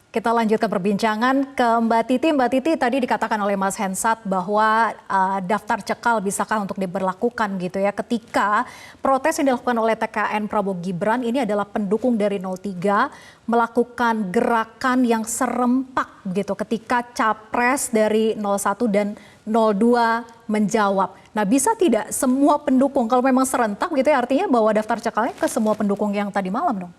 Kita lanjutkan perbincangan ke Mbak Titi. Mbak Titi, tadi dikatakan oleh Mas Hensat bahwa daftar cekal bisakah untuk diberlakukan gitu ya ketika protes yang dilakukan oleh TKN Prabowo Gibran ini adalah pendukung dari 03 melakukan gerakan yang serempak gitu ketika capres dari 01 dan 02 menjawab. Nah, bisa tidak semua pendukung kalau memang serentak gitu ya, artinya bahwa daftar cekalnya ke semua pendukung yang tadi malam dong?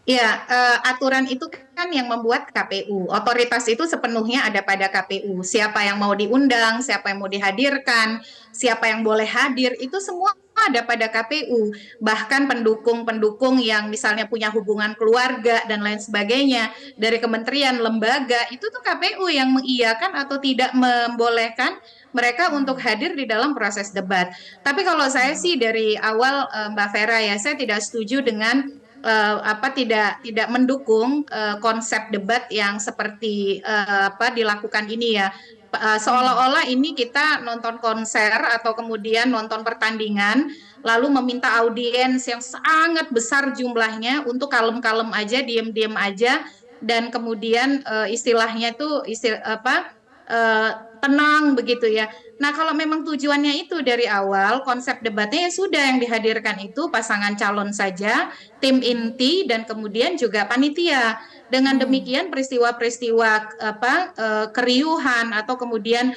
Ya, aturan itu kan yang membuat KPU. Otoritas itu sepenuhnya ada pada KPU. Siapa yang mau diundang, siapa yang mau dihadirkan, siapa yang boleh hadir, itu semua ada pada KPU. Bahkan pendukung-pendukung yang misalnya punya hubungan keluarga dan lain sebagainya dari kementerian, lembaga, itu tuh KPU yang mengiyakan atau tidak membolehkan mereka untuk hadir di dalam proses debat. Tapi kalau saya sih dari awal Mbak Vera ya, saya tidak setuju dengan tidak mendukung konsep debat yang seperti dilakukan ini ya. Seolah-olah ini kita nonton konser atau kemudian nonton pertandingan lalu meminta audiens yang sangat besar jumlahnya untuk kalem-kalem aja, diem-diem aja, dan kemudian istilahnya itu tenang begitu ya. Nah, kalau memang tujuannya itu dari awal, konsep debatnya ya sudah yang dihadirkan itu pasangan calon saja, tim inti, dan kemudian juga panitia. Dengan demikian peristiwa-peristiwa keriuhan atau kemudian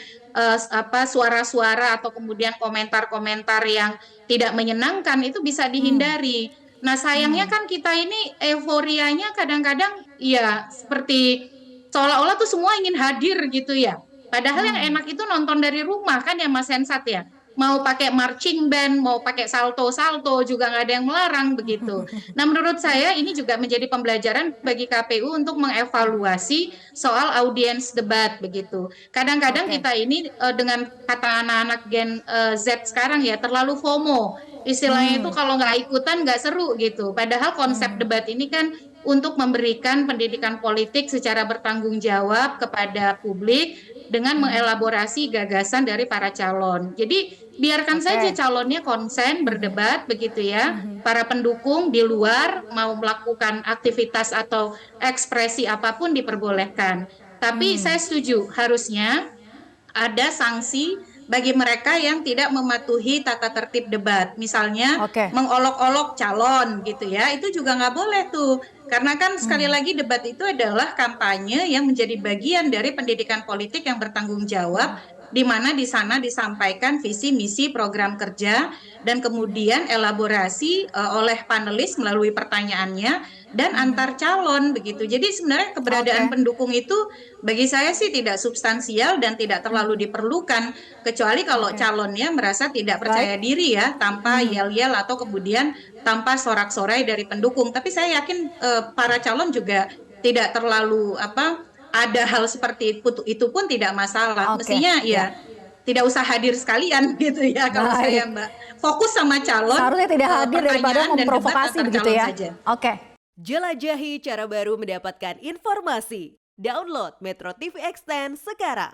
suara-suara atau kemudian komentar-komentar yang tidak menyenangkan itu bisa dihindari. Nah, sayangnya kan kita ini euforianya kadang-kadang ya seperti seolah-olah tuh semua ingin hadir gitu ya. Padahal yang enak itu nonton dari rumah kan ya Mas Hensat ya. Mau pakai marching band, mau pakai salto-salto juga nggak ada yang melarang begitu. Nah, menurut saya ini juga menjadi pembelajaran bagi KPU untuk mengevaluasi soal audiens debat begitu. Kadang-kadang kita ini dengan kata anak-anak Gen Z sekarang ya terlalu FOMO. Istilahnya itu kalau nggak ikutan nggak seru gitu. Padahal konsep debat ini kan untuk memberikan pendidikan politik secara bertanggung jawab kepada publik dengan mengelaborasi gagasan dari para calon. Jadi biarkan saja calonnya konsen berdebat begitu ya. Para pendukung di luar mau melakukan aktivitas atau ekspresi apapun diperbolehkan. Tapi saya setuju harusnya ada sanksi bagi mereka yang tidak mematuhi tata tertib debat. Misalnya mengolok-olok calon gitu ya, itu juga nggak boleh tuh. Karena kan sekali lagi debat itu adalah kampanye yang menjadi bagian dari pendidikan politik yang bertanggung jawab, di mana di sana disampaikan visi misi program kerja dan kemudian elaborasi oleh panelis melalui pertanyaannya dan antar calon begitu. Jadi sebenarnya keberadaan pendukung itu bagi saya sih tidak substansial dan tidak terlalu diperlukan kecuali kalau calonnya merasa tidak percaya diri ya tanpa yel-yel atau kemudian tanpa sorak-sorai dari pendukung. Tapi saya yakin para calon juga tidak terlalu ada hal seperti itu pun tidak masalah. Mestinya ya tidak usah hadir sekalian gitu ya kalau saya Mbak. Fokus sama calon. Seharusnya tidak hadir daripada memprovokasi begitu ya. Saja. Jelajahi cara baru mendapatkan informasi. Download Metro TV Extend sekarang.